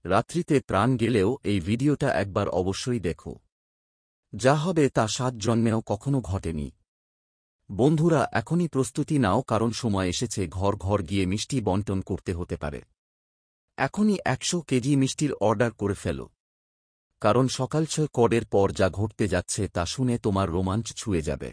রাত্রিতে প্রাণ গেলেও এই ভিডিওটা একবার অবশ্যই দেখো। যা হবে তা 7 জন্মেও কখনো ঘটেনি। বন্ধুরা, এখনই প্রস্তুতি নাও, কারণ সময় এসেছে ঘর ঘর গিয়ে মিষ্টি বন্টন করতে হতে পারে। এখনই 100 কেজি মিষ্টির অর্ডার করে ফেলো, কারণ সকাল 6 করের পর যা ঘটতে যাচ্ছে তা শুনে তোমার রোমাঞ্চ ছুঁয়ে যাবে।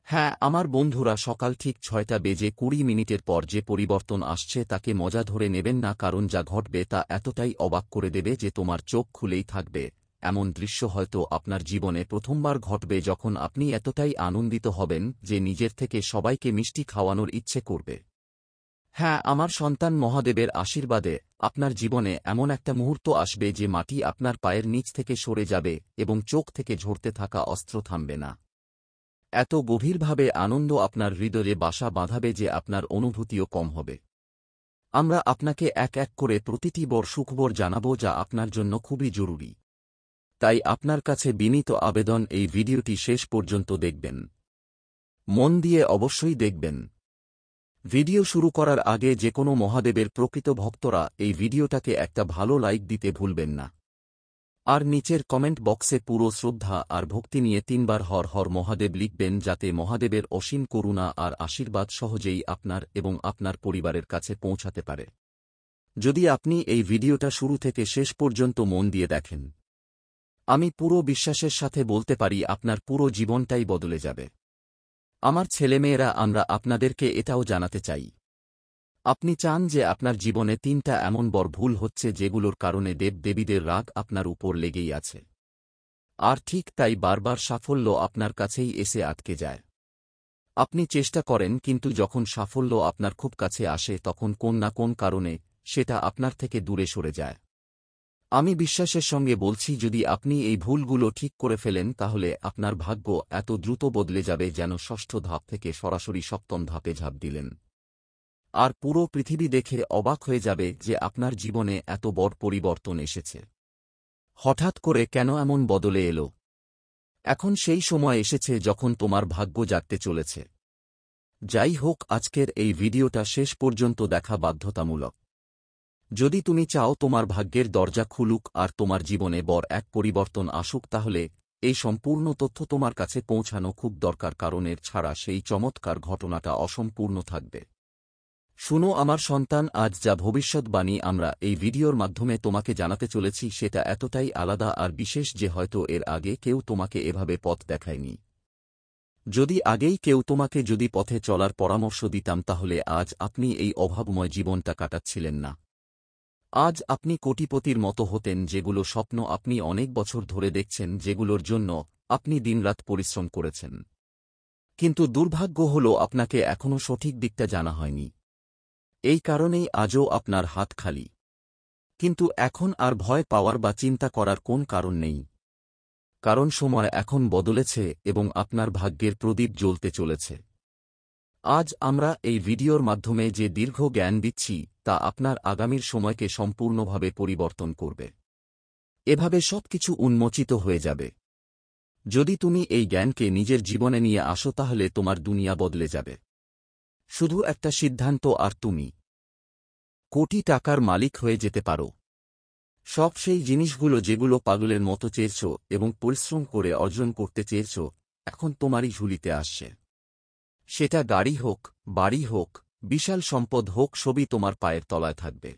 হ্যাঁ আমার বন্ধুরা, সকাল ঠিক 6:20 পর যে পরিবর্তন আসছে তাকে মজা ধরে নেবেন না, কারণ যা ঘটবে তা এতটাই অবাক করে দেবে যে তোমার চোখ খুলেই থাকবে। এমন দৃশ্য হয়তো আপনার জীবনে প্রথমবার ঘটবে, যখন আপনি এতটাই আনন্দিত হবেন যে নিজের থেকে সবাইকে মিষ্টি খাওয়ানোর ইচ্ছে করবে। হ্যাঁ আমার সন্তান, মহাদেবের আশীর্বাদে আপনার জীবনে এমন একটা মুহূর্ত আসবে যে মাটি আপনার পায়ের নিচ থেকে সরে যাবে এবং চোখ থেকে ঝরতে থাকা অস্ত্র থামবে না। এত গভীরভাবে আনন্দ আপনার হৃদয়ে বাসা বাঁধাবে যে আপনার অনুভূতিও কম হবে। আমরা আপনাকে এক এক করে প্রতিটি বড় সুখবর জানাব, যা আপনার জন্য খুবই জরুরি। তাই আপনার কাছে বিনীত আবেদন, এই ভিডিওটি শেষ পর্যন্ত দেখবেন। মন দিয়ে অবশ্যই দেখবেন। ভিডিও শুরু করার আগে যে কোনো মহাদেবের প্রকৃত ভক্তরা এই ভিডিওটাকে একটা ভালো লাইক দিতে ভুলবেন না। আর নিচের কমেন্ট বক্সে পুরো শ্রদ্ধা আর ভক্তি নিয়ে 3 বার হর হর মহাদেব লিখবেন, যাতে মহাদেবের অসীম করুণা আর আশীর্বাদ সহজেই আপনার এবং আপনার পরিবারের কাছে পৌঁছাতে পারে। যদি আপনি এই ভিডিওটা শুরু থেকে শেষ পর্যন্ত মন দিয়ে দেখেন, আমি পুরো বিশ্বাসের সাথে বলতে পারি আপনার পুরো জীবনটাই বদলে যাবে। আমার ছেলেমেয়েরা, আমরা আপনাদেরকে এটাও জানাতে চাই, আপনি চান যে আপনার জীবনে 3টা এমন বড় ভুল হচ্ছে যেগুলোর কারণে দেবদেবীদের রাগ আপনার উপর লেগেই আছে। আর ঠিক তাই বারবার সাফল্য আপনার কাছেই এসে আটকে যায়। আপনি চেষ্টা করেন, কিন্তু যখন সাফল্য আপনার খুব কাছে আসে তখন কোন না কোন কারণে সেটা আপনার থেকে দূরে সরে যায়। আমি বিশ্বাসের সঙ্গে বলছি, যদি আপনি এই ভুলগুলো ঠিক করে ফেলেন তাহলে আপনার ভাগ্য এত দ্রুত বদলে যাবে যেন 6ষ্ঠ ধাপ থেকে সরাসরি 7ম ধাপে ঝাঁপ দিলেন। আর পুরো পৃথিবী দেখে অবাক হয়ে যাবে যে আপনার জীবনে এত বড় পরিবর্তন এসেছে। হঠাৎ করে কেন এমন বদলে এলো? এখন সেই সময় এসেছে যখন তোমার ভাগ্য জাগতে চলেছে। যাই হোক, আজকের এই ভিডিওটা শেষ পর্যন্ত দেখা বাধ্যতামূলক। যদি তুমি চাও তোমার ভাগ্যের দরজা খুলুক আর তোমার জীবনে বড় এক পরিবর্তন আসুক, তাহলে এই সম্পূর্ণ তথ্য তোমার কাছে পৌঁছানো খুব দরকার, কারণ এর ছাড়া সেই চমৎকার ঘটনাটা অসম্পূর্ণ থাকবে। শুনো আমার সন্তান, আজ যা ভবিষ্যৎবাণী আমরা এই ভিডিওর মাধ্যমে তোমাকে জানাতে চলেছি সেটা এতটাই আলাদা আর বিশেষ যে হয়তো এর আগে কেউ তোমাকে এভাবে পথ দেখায়নি। যদি আগেই কেউ তোমাকে পথে চলার পরামর্শ দিতাম, তাহলে আজ আপনি এই অভাবময় জীবনটা কাটাচ্ছিলেন না। আজ আপনি কোটিপতির মতো হতেন, যেগুলো স্বপ্ন আপনি অনেক বছর ধরে দেখছেন, যেগুলোর জন্য আপনি দিনরাত পরিশ্রম করেছেন। কিন্তু দুর্ভাগ্য হল আপনাকে এখনও সঠিক দিকটা জানা হয়নি। এই কারণেই আজও আপনার হাত খালি। কিন্তু এখন আর ভয় পাওয়ার বা চিন্তা করার কোন কারণ নেই, কারণ সময় এখন বদলেছে এবং আপনার ভাগ্যের প্রদীপ জ্বলতে চলেছে। আজ আমরা এই ভিডিওর মাধ্যমে যে দীর্ঘ জ্ঞান দিচ্ছি তা আপনার আগামীর সময়কে সম্পূর্ণভাবে পরিবর্তন করবে। এভাবে সবকিছু উন্মোচিত হয়ে যাবে। যদি তুমি এই জ্ঞানকে নিজের জীবনে নিয়ে আসো তাহলে তোমার দুনিয়া বদলে যাবে। শুধু একটা সিদ্ধান্ত আর তুমি কোটি টাকার মালিক হয়ে যেতে পারো। সব সেই জিনিসগুলো যেগুলো পাগলের মতো চেয়েছ এবং পরিশ্রম করে অর্জন করতে চেয়েছ, এখন তোমারই ঝুলিতে আসছে। সেটা গাড়ি হোক, বাড়ি হোক, বিশাল সম্পদ হোক, সবই তোমার পায়ের তলায় থাকবে।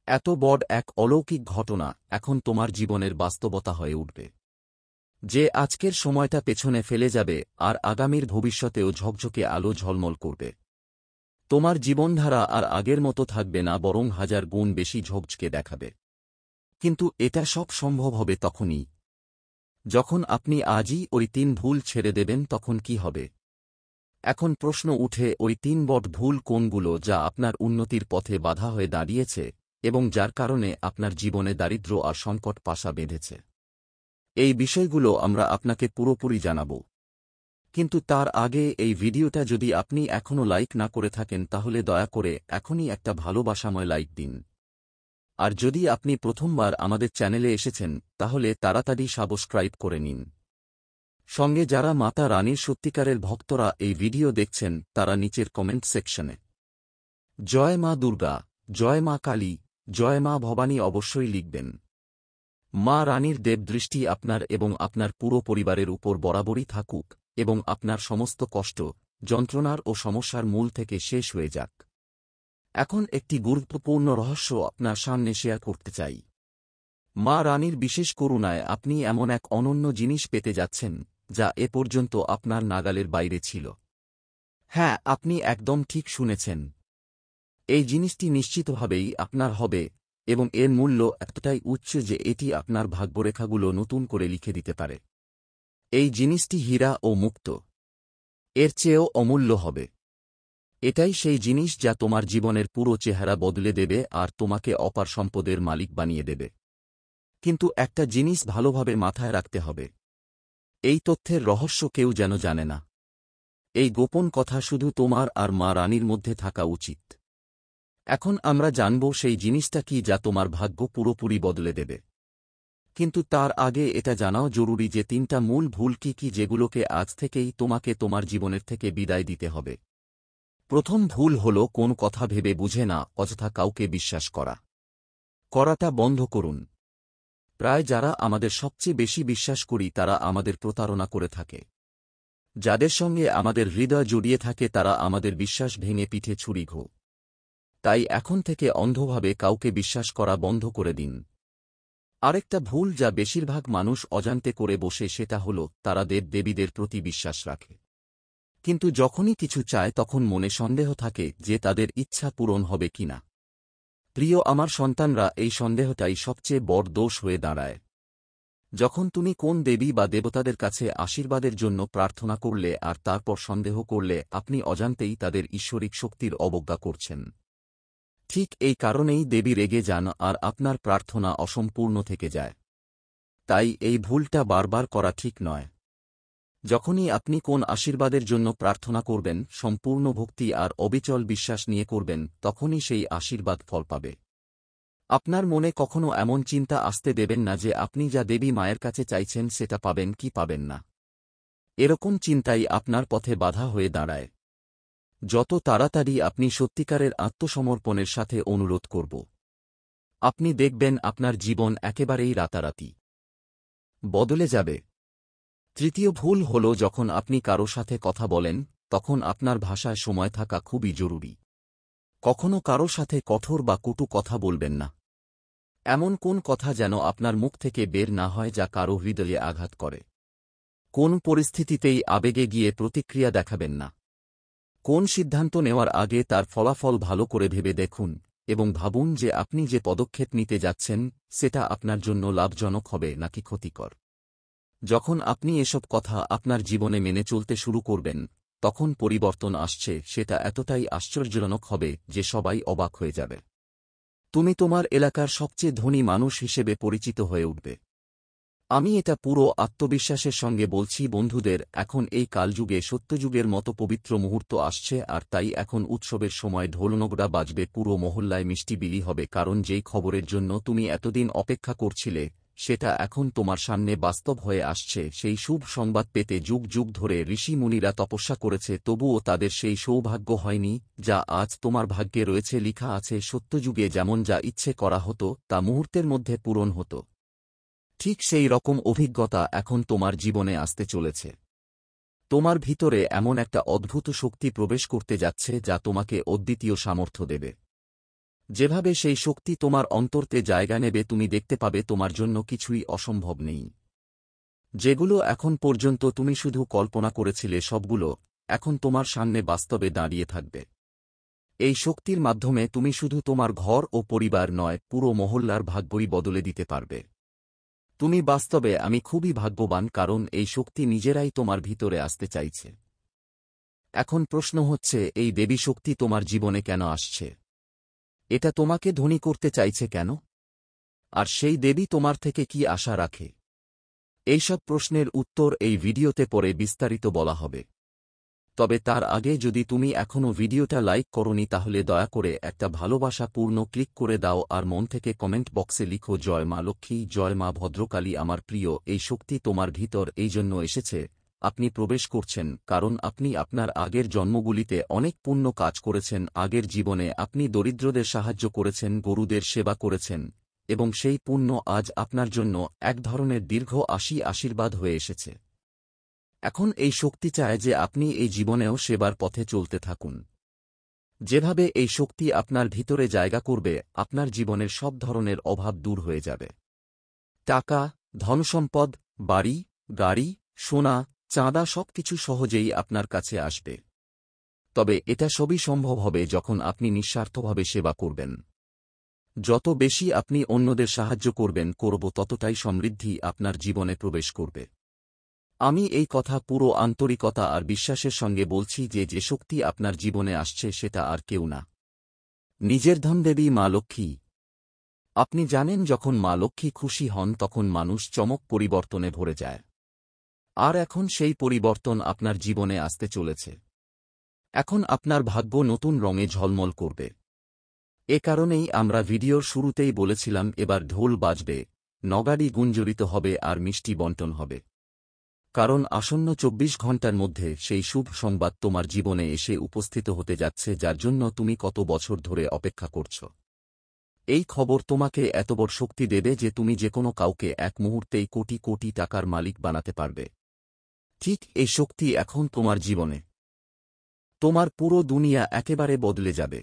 এত বড় এক অলৌকিক ঘটনা এখন তোমার জীবনের বাস্তবতা হয়ে উঠবে, যে আজকের সময়টা পেছনে ফেলে যাবে আর আগামীর ভবিষ্যতেও ঝকঝকে আলো ঝলমল করবে। তোমার জীবনধারা আর আগের মতো থাকবে না, বরং 1000 গুণ বেশি ঝকঝকে দেখাবে। কিন্তু এটা সব সম্ভব হবে তখনই যখন আপনি আজই ওই 3 ভুল ছেড়ে দেবেন। তখন কি হবে? এখন প্রশ্ন উঠে, ওই 3 বড় ভুল কোনগুলো যা আপনার উন্নতির পথে বাধা হয়ে দাঁড়িয়েছে এবং যার কারণে আপনার জীবনে দারিদ্র্য আর সংকট পাশা বেঁধেছে? এই বিষয়গুলো আমরা আপনাকে পুরোপুরি জানাব। কিন্তু তার আগে এই ভিডিওটা যদি আপনি এখনও লাইক না করে থাকেন তাহলে দয়া করে এখনই একটা ভালোবাসাময় লাইক দিন। আর যদি আপনি প্রথমবার আমাদের চ্যানেলে এসেছেন তাহলে তাড়াতাড়ি সাবস্ক্রাইব করে নিন। সঙ্গে যারা মাতা রানীর সত্যিকারের ভক্তরা এই ভিডিও দেখছেন তারা নিচের কমেন্ট সেকশনে জয় মা দুর্গা, জয় মা কালী, জয় মা ভবানী অবশ্যই লিখবেন। মা রানীর দেবদৃষ্টি আপনার এবং আপনার পুরো পরিবারের উপর বরাবরই থাকুক এবং আপনার সমস্ত কষ্ট, যন্ত্রণার ও সমস্যার মূল থেকে শেষ হয়ে যাক। এখন একটি গুরুত্বপূর্ণ রহস্য আপনার সামনে শেয়ার করতে চাই। মা রানীর বিশেষ করুণায় আপনি এমন এক অনন্য জিনিস পেতে যাচ্ছেন যা এ পর্যন্ত আপনার নাগালের বাইরে ছিল। হ্যাঁ, আপনি একদম ঠিক শুনেছেন। এই জিনিসটি নিশ্চিতভাবেই আপনার হবে এবং এর মূল্য এতটাই উচ্চ যে এটি আপনার ভাগ্যরেখাগুলো নতুন করে লিখে দিতে পারে। এই জিনিসটি হীরা ও মুক্ত, এর চেয়েও অমূল্য হবে। এটাই সেই জিনিস যা তোমার জীবনের পুরো চেহারা বদলে দেবে আর তোমাকে অপার সম্পদের মালিক বানিয়ে দেবে। কিন্তু একটা জিনিস ভালোভাবে মাথায় রাখতে হবে। এই তথ্যের রহস্য কেউ যেন জানে না। এই গোপন কথা শুধু তোমার আর মা রানীর মধ্যে থাকা উচিত। এখন আমরা জানব সেই জিনিসটা কি যা তোমার ভাগ্য পুরোপুরি বদলে দেবে। কিন্তু তার আগে এটা জানাও জরুরি যে 3টা মূল ভুল কি কি যেগুলোকে আজ থেকেই তোমাকে তোমার জীবনের থেকে বিদায় দিতে হবে। প্রথম ভুল হল কোন কথা ভেবে বুঝে না অযথা কাউকে বিশ্বাস করাটা বন্ধ করুন। প্রায় যারা আমাদের সবচেয়ে বেশি বিশ্বাস করি তারা আমাদের প্রতারণা করে থাকে। যাদের সঙ্গে আমাদের হৃদয় জড়িয়ে থাকে তারা আমাদের বিশ্বাস ভেঙে পিঠে ছুরি ঘো। তাই এখন থেকে অন্ধভাবে কাউকে বিশ্বাস করা বন্ধ করে দিন। আরেকটা ভুল যা বেশিরভাগ মানুষ অজান্তে করে বসে সেটা হল তারা দেবদেবীদের প্রতি বিশ্বাস রাখে। কিন্তু যখনই কিছু চায় তখন মনে সন্দেহ থাকে যে তাদের ইচ্ছা পূরণ হবে কিনা। প্রিয় আমার সন্তানরা, এই সন্দেহটাই সবচেয়ে বড় দোষ হয়ে দাঁড়ায়। যখন তুমি কোন দেবী বা দেবতাদের কাছে আশীর্বাদের জন্য প্রার্থনা করলে আর তারপর সন্দেহ করলে আপনি অজান্তেই তাদের ঈশ্বরিক শক্তির অবজ্ঞা করছেন। ঠিক এই কারণেই দেবী রেগে যান আর আপনার প্রার্থনা অসম্পূর্ণ থেকে যায়। তাই এই ভুলটা বারবার করা ঠিক নয়। যখনই আপনি কোন আশীর্বাদের জন্য প্রার্থনা করবেন সম্পূর্ণ ভক্তি আর অবিচল বিশ্বাস নিয়ে করবেন, তখনই সেই আশীর্বাদ ফল পাবে। আপনার মনে কখনো এমন চিন্তা আসতে দেবেন না যে আপনি যা দেবী মায়ের কাছে চাইছেন সেটা পাবেন কি পাবেন না। এরকম চিন্তাই আপনার পথে বাধা হয়ে দাঁড়ায়। যত তাড়াতাড়ি আপনি সত্যিকারের আত্মসমর্পণের সাথে অনুরোধ করব, আপনি দেখবেন আপনার জীবন একেবারেই রাতারাতি বদলে যাবে। তৃতীয় ভুল হল যখন আপনি কারো সাথে কথা বলেন তখন আপনার ভাষায় সময় থাকা খুবই জরুরি। কখনো কারো সাথে কঠোর বা কটু কথা বলবেন না। এমন কোন কথা যেন আপনার মুখ থেকে বের না হয় যা কারো হৃদয়ে আঘাত করে। কোন পরিস্থিতিতেই আবেগে গিয়ে প্রতিক্রিয়া দেখাবেন না। কোন সিদ্ধান্ত নেওয়ার আগে তার ফলাফল ভালো করে ভেবে দেখুন এবং ভাবুন যে আপনি যে পদক্ষেপ নিতে যাচ্ছেন সেটা আপনার জন্য লাভজনক হবে নাকি ক্ষতিকর। যখন আপনি এসব কথা আপনার জীবনে মেনে চলতে শুরু করবেন তখন পরিবর্তন আসছে সেটা এতটাই আশ্চর্যজনক হবে যে সবাই অবাক হয়ে যাবে। তুমি তোমার এলাকার সবচেয়ে ধনী মানুষ হিসেবে পরিচিত হয়ে উঠবে। আমি এটা পুরো আত্মবিশ্বাসের সঙ্গে বলছি বন্ধুদের। এখন এই কালযুগে সত্যযুগের মতো পবিত্র মুহূর্ত আসছে আর তাই এখন উৎসবের সময় ঢোলনগরা বাজবে, পুরো মহল্লায় মিষ্টি বিলি হবে, কারণ যেই খবরের জন্য তুমি এতদিন অপেক্ষা করছিলে সেটা এখন তোমার সামনে বাস্তব হয়ে আসছে। সেই শুভ সংবাদ পেতে যুগ যুগ ধরে ঋষি মুনিরা তপস্যা করেছে, তবুও তাদের সেই সৌভাগ্য হয়নি যা আজ তোমার ভাগ্যে রয়েছে। লিখা আছে সত্যযুগে যেমন যা ইচ্ছে করা হতো তা মুহূর্তের মধ্যে পূরণ হতো। ঠিক সেই রকম অভিজ্ঞতা এখন তোমার জীবনে আসতে চলেছে। তোমার ভিতরে এমন একটা অদ্ভুত শক্তি প্রবেশ করতে যাচ্ছে যা তোমাকে অদ্বিতীয় সামর্থ্য দেবে। যেভাবে সেই শক্তি তোমার অন্তরতে জায়গা নেবে তুমি দেখতে পাবে তোমার জন্য কিছুই অসম্ভব নেই। যেগুলো এখন পর্যন্ত তুমি শুধু কল্পনা করেছিলে সবগুলো এখন তোমার সামনে বাস্তবে দাঁড়িয়ে থাকবে। এই শক্তির মাধ্যমে তুমি শুধু তোমার ঘর ও পরিবার নয়, পুরো মহল্লার ভাগ্যই বদলে দিতে পারবে। তুমি বাস্তবে আমি খুবই ভাগ্যবান, কারণ এই শক্তি নিজেরাই তোমার ভিতরে আসতে চাইছে। এখন প্রশ্ন হচ্ছে, এই দেবী শক্তি তোমার জীবনে কেন আসছে? এটা তোমাকে ধনী করতে চাইছে কেন? আর সেই দেবী তোমার থেকে কি আশা রাখে? এইসব প্রশ্নের উত্তর এই ভিডিওতে পরে বিস্তারিত বলা হবে। তবে তার আগে যদি তুমি এখনও ভিডিওটা লাইক করোনি তাহলে দয়া করে একটা ভালোবাসাপূর্ণ ক্লিক করে দাও আর মন থেকে কমেন্ট বক্সে লিখো জয় মা লক্ষ্মী, জয় মা ভদ্রকালী। আমার প্রিয়, এই শক্তি তোমার ভিতর এই জন্য এসেছে আপনি প্রবেশ করছেন, কারণ আপনি আপনার আগের জন্মগুলিতে অনেক পুণ্য কাজ করেছেন। আগের জীবনে আপনি দরিদ্রদের সাহায্য করেছেন, গরুদের সেবা করেছেন, এবং সেই পুণ্য আজ আপনার জন্য এক ধরনের দীর্ঘ আশীর্বাদ হয়ে এসেছে। এখন এই শক্তি চায় যে আপনি এই জীবনেও সেবার পথে চলতে থাকুন। যেভাবে এই শক্তি আপনার ভিতরে জায়গা করবে, আপনার জীবনের সব ধরনের অভাব দূর হয়ে যাবে। টাকা, ধনসম্পদ, বাড়ি, গাড়ি, সোনা, চাঁদা সবকিছু সহজেই আপনার কাছে আসবে। তবে এটা সবই সম্ভব হবে যখন আপনি নিঃস্বার্থভাবে সেবা করবেন। যত বেশি আপনি অন্যদের সাহায্য করবেন, ততটাই সমৃদ্ধি আপনার জীবনে প্রবেশ করবে। আমি এই কথা পুরো আন্তরিকতা আর বিশ্বাসের সঙ্গে বলছি যে যে শক্তি আপনার জীবনে আসছে সেটা আর কেউ না, নিজের ধনদেবী মা লক্ষ্মী। আপনি জানেন, যখন মা লক্ষ্মী খুশি হন তখন মানুষ চমক পরিবর্তনে ভরে যায়। আর এখন সেই পরিবর্তন আপনার জীবনে আসতে চলেছে। এখন আপনার ভাগ্য নতুন রঙে ঝলমল করবে। এ কারণেই আমরা ভিডিওর শুরুতেই বলেছিলাম, এবার ঢোল বাজবে, নগাড়ি গুঞ্জরিত হবে আর মিষ্টি বণ্টন হবে। কারণ আসন্ন 24 ঘণ্টার মধ্যে সেই শুভ সংবাদ তোমার জীবনে এসে উপস্থিত হতে যাচ্ছে, যার জন্য তুমি কত বছর ধরে অপেক্ষা করছ। এই খবর তোমাকে এত বড় শক্তি দেবে যে তুমি যেকোনো কাউকে এক মুহূর্তেই কোটি কোটি টাকার মালিক বানাতে পারবে। ঠিক এই শক্তি এখন তোমার জীবনে। তোমার পুরো দুনিয়া একেবারে বদলে যাবে।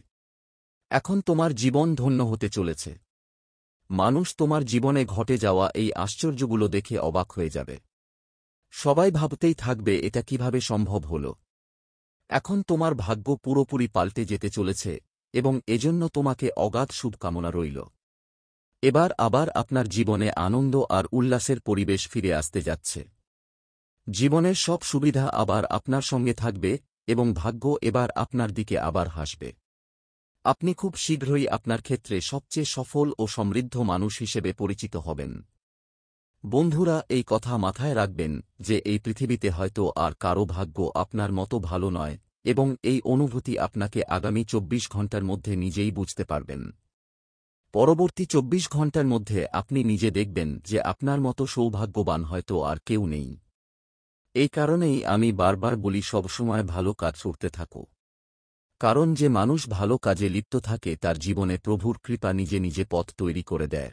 এখন তোমার জীবন ধন্য হতে চলেছে। মানুষ তোমার জীবনে ঘটে যাওয়া এই আশ্চর্যগুলো দেখে অবাক হয়ে যাবে। সবাই ভাবতেই থাকবে, এটা কিভাবে সম্ভব হল। এখন তোমার ভাগ্য পুরোপুরি পাল্টে যেতে চলেছে, এবং এজন্য তোমাকে অগাধ শুভকামনা রইল। এবার আবার আপনার জীবনে আনন্দ আর উল্লাসের পরিবেশ ফিরে আসতে যাচ্ছে। জীবনের সব সুবিধা আবার আপনার সঙ্গে থাকবে, এবং ভাগ্য এবার আপনার দিকে আবার হাসবে। আপনি খুব শীঘ্রই আপনার ক্ষেত্রে সবচেয়ে সফল ও সমৃদ্ধ মানুষ হিসেবে পরিচিত হবেন। বন্ধুরা, এই কথা মাথায় রাখবেন যে এই পৃথিবীতে হয়তো আর কারো ভাগ্য আপনার মতো ভালো নয়, এবং এই অনুভূতি আপনাকে আগামী 24 ঘণ্টার মধ্যে নিজেই বুঝতে পারবেন। পরবর্তী 24 ঘণ্টার মধ্যে আপনি নিজে দেখবেন যে আপনার মতো সৌভাগ্যবান হয়তো আর কেউ নেই। এই কারণেই আমি বারবার বলি, সবসময় ভালো কাজ করতে থাকো। কারণ যে মানুষ ভালো কাজে লিপ্ত থাকে তার জীবনে প্রভুর কৃপা নিজে নিজে পথ তৈরি করে দেয়।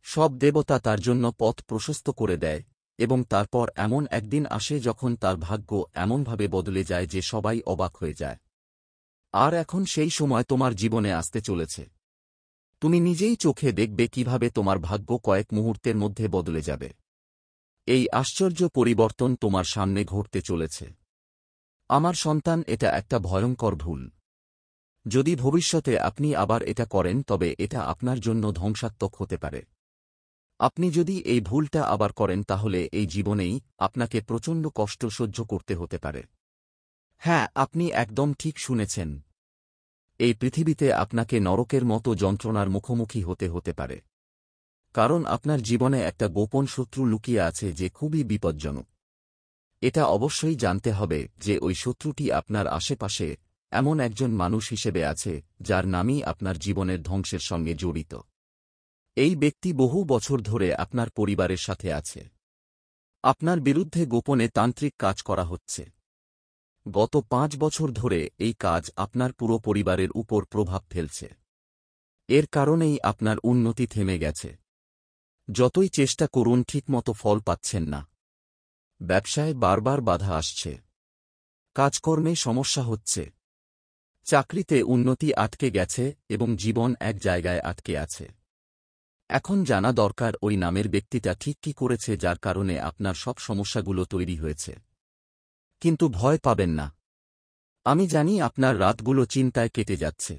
সব দেবতা তার জন্য পথ প্রশস্ত করে দেয়, এবং তারপর এমন একদিন আসে যখন তার ভাগ্য এমনভাবে বদলে যায় যে সবাই অবাক হয়ে যায়। আর এখন সেই সময় তোমার জীবনে আসতে চলেছে। তুমি নিজেই চোখে দেখবে কিভাবে তোমার ভাগ্য কয়েক মুহূর্তের মধ্যে বদলে যাবে। এই আশ্চর্য পরিবর্তন তোমার সামনে ঘটতে চলেছে। আমার সন্তান, এটা একটা ভয়ঙ্কর ভুল। যদি ভবিষ্যতে আপনি আবার এটা করেন তবে এটা আপনার জন্য ধ্বংসাত্মক হতে পারে। আপনি যদি এই ভুলটা আবার করেন তাহলে এই জীবনেই আপনাকে প্রচণ্ড কষ্ট সহ্য করতে হতে পারে। হ্যাঁ, আপনি একদম ঠিক শুনেছেন। এই পৃথিবীতে আপনাকে নরকের মতো যন্ত্রণার মুখোমুখি হতে পারে। কারণ আপনার জীবনে একটা গোপন শত্রু লুকিয়ে আছে যে খুবই বিপজ্জনক। এটা অবশ্যই জানতে হবে যে ওই শত্রুটি আপনার আশেপাশে এমন একজন মানুষ হিসেবে আছে যার নামই আপনার জীবনের ধ্বংসের সঙ্গে জড়িত। এই ব্যক্তি বহু বছর ধরে আপনার পরিবারের সাথে আছে। আপনার বিরুদ্ধে গোপনে তান্ত্রিক কাজ করা হচ্ছে। গত 5 বছর ধরে এই কাজ আপনার পুরো পরিবারের উপর প্রভাব ফেলছে। এর কারণেই আপনার উন্নতি থেমে গেছে। যতই চেষ্টা করুন ঠিকমতো ফল পাচ্ছেন না। ব্যবসায় বারবার বাধা আসছে। কাজকর্মে সমস্যা হচ্ছে। চাকরিতে উন্নতি আটকে গেছে এবং জীবন এক জায়গায় আটকে আছে। এখন জানা দরকার ওই নামের ব্যক্তিটা ঠিক কী করেছে যার কারণে আপনার সব সমস্যাগুলো তৈরি হয়েছে। কিন্তু ভয় পাবেন না। আমি জানি আপনার রাতগুলো চিন্তায় কেটে যাচ্ছে।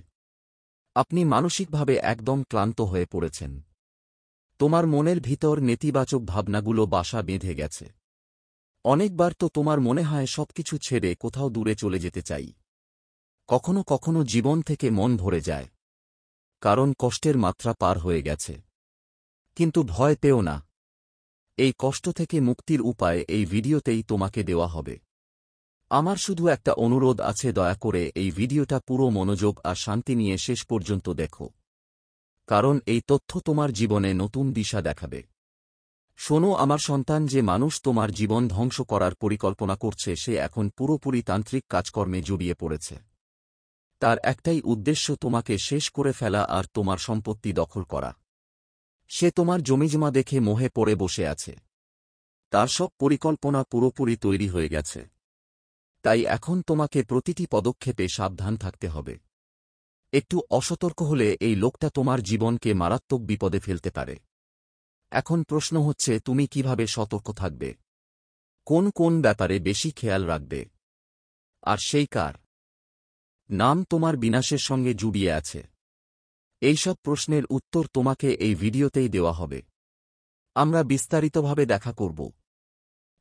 আপনি মানসিকভাবে একদম ক্লান্ত হয়ে পড়েছেন। তোমার মনের ভিতর নেতিবাচক ভাবনাগুলো বাসা বেঁধে গেছে। অনেকবার তো তোমার মনে হয় সবকিছু ছেড়ে কোথাও দূরে চলে যেতে চাই। কখনো কখনো জীবন থেকে মন ভরে যায়, কারণ কষ্টের মাত্রা পার হয়ে গেছে। কিন্তু ভয় পেও না। এই কষ্ট থেকে মুক্তির উপায় এই ভিডিওতেই তোমাকে দেওয়া হবে। আমার শুধু একটা অনুরোধ আছে, দয়া করে এই ভিডিওটা পুরো মনোযোগ আর শান্তি নিয়ে শেষ পর্যন্ত দেখো। কারণ এই তথ্য তোমার জীবনে নতুন দিশা দেখাবে। শোনো আমার সন্তান, যে মানুষ তোমার জীবন ধ্বংস করার পরিকল্পনা করছে সে এখন পুরোপুরি তান্ত্রিক কাজকর্মে জড়িয়ে পড়েছে। তার একটাই উদ্দেশ্য তোমাকে শেষ করে ফেলা আর তোমার সম্পত্তি দখল করা। সে তোমার জমিজমা দেখে মোহে পড়ে বসে আছে। তার সব পরিকল্পনা পুরোপুরি তৈরি হয়ে গেছে। তাই এখন তোমাকে প্রতিটি পদক্ষেপে সাবধান থাকতে হবে। একটু অসতর্ক হলে এই লোকটা তোমার জীবনকে মারাত্মক বিপদে ফেলতে পারে। এখন প্রশ্ন হচ্ছে, তুমি কিভাবে সতর্ক থাকবে? কোন কোন ব্যাপারে বেশি খেয়াল রাখবে? আর সেই কার নাম তোমার বিনাশের সঙ্গে জুড়িয়ে আছে? এইসব প্রশ্নের উত্তর তোমাকে এই ভিডিওতেই দেওয়া হবে। আমরা বিস্তারিতভাবে দেখা করব।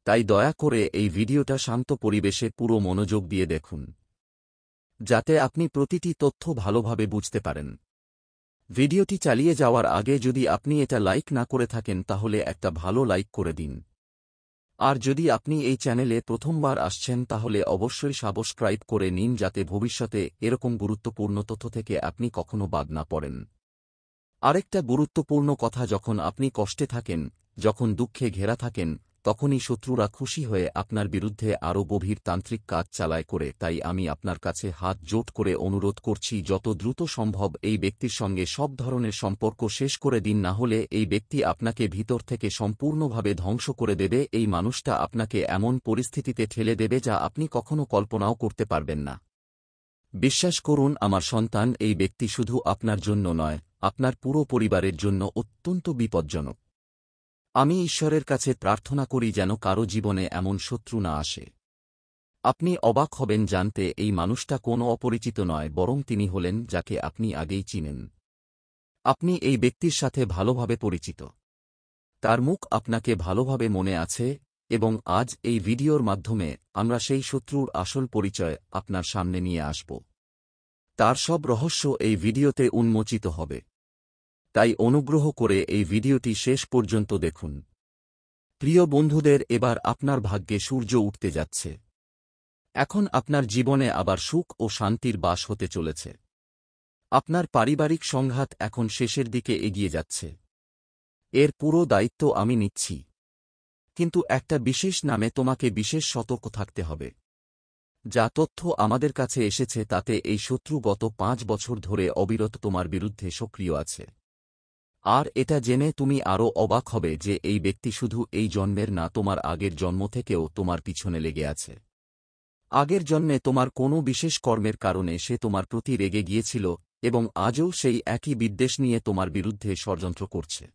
তাই দয়া করে এই ভিডিওটা শান্ত পরিবেশে পুরো মনোযোগ দিয়ে দেখুন, যাতে আপনি প্রতিটি তথ্য ভালোভাবে বুঝতে পারেন। ভিডিওটি চালিয়ে যাওয়ার আগে যদি আপনি এটা লাইক না করে থাকেন তাহলে একটা ভালো লাইক করে দিন। আর যদি আপনি এই চ্যানেলে প্রথমবার আসছেন তাহলে অবশ্যই সাবস্ক্রাইব করে নিন, যাতে ভবিষ্যতে এরকম গুরুত্বপূর্ণ তথ্য থেকে আপনি কখনো বাদ না পড়েন। আরেকটা গুরুত্বপূর্ণ কথা, যখন আপনি কষ্টে থাকেন, যখন দুঃখে ঘেরা থাকেন, তখনই শত্রুরা খুশি হয়ে আপনার বিরুদ্ধে আরও গভীর তান্ত্রিক কাজ চালায় করে। তাই আমি আপনার কাছে হাত জোট করে অনুরোধ করছি, যত দ্রুত সম্ভব এই ব্যক্তির সঙ্গে সব ধরনের সম্পর্ক শেষ করে দিন, না হলে এই ব্যক্তি আপনাকে ভিতর থেকে সম্পূর্ণভাবে ধ্বংস করে দেবে। এই মানুষটা আপনাকে এমন পরিস্থিতিতে ঠেলে দেবে যা আপনি কখনো কল্পনাও করতে পারবেন না। বিশ্বাস করুন আমার সন্তান, এই ব্যক্তি শুধু আপনার জন্য নয়, আপনার পুরো পরিবারের জন্য অত্যন্ত বিপজ্জনক। আমি ঈশ্বরের কাছে প্রার্থনা করি যেন কারো জীবনে এমন শত্রু না আসে। আপনি অবাক হবেন জানতে এই মানুষটা কোনো অপরিচিত নয়, বরং তিনি হলেন যাকে আপনি আগেই চিনেন। আপনি এই ব্যক্তির সাথে ভালোভাবে পরিচিত। তার মুখ আপনাকে ভালোভাবে মনে আছে, এবং আজ এই ভিডিওর মাধ্যমে আমরা সেই শত্রুর আসল পরিচয় আপনার সামনে নিয়ে আসব। তার সব রহস্য এই ভিডিওতে উন্মোচিত হবে। তাই অনুগ্রহ করে এই ভিডিওটি শেষ পর্যন্ত দেখুন। প্রিয় বন্ধুদের, এবার আপনার ভাগ্যে সূর্য উঠতে যাচ্ছে। এখন আপনার জীবনে আবার সুখ ও শান্তির বাস হতে চলেছে। আপনার পারিবারিক সংঘাত এখন শেষের দিকে এগিয়ে যাচ্ছে। এর পুরো দায়িত্ব আমি নিচ্ছি। কিন্তু একটা বিশেষ নামে তোমাকে বিশেষ সতর্ক থাকতে হবে। যা তথ্য আমাদের কাছে এসেছে তাতে এই শত্রু গত 5 বছর ধরে অবিরত তোমার বিরুদ্ধে সক্রিয় আছে। আর এটা জেনে তুমি আরও অবাক হবে যে এই ব্যক্তি শুধু এই জন্মের না, তোমার আগের জন্ম থেকেও তোমার পিছনে লেগে আছে। আগের জন্মে তোমার কোনো বিশেষ কর্মের কারণে সে তোমার প্রতি রেগে গিয়েছিল, এবং আজও সেই একই বিদ্বেষ নিয়ে তোমার বিরুদ্ধে ষড়যন্ত্র করছে।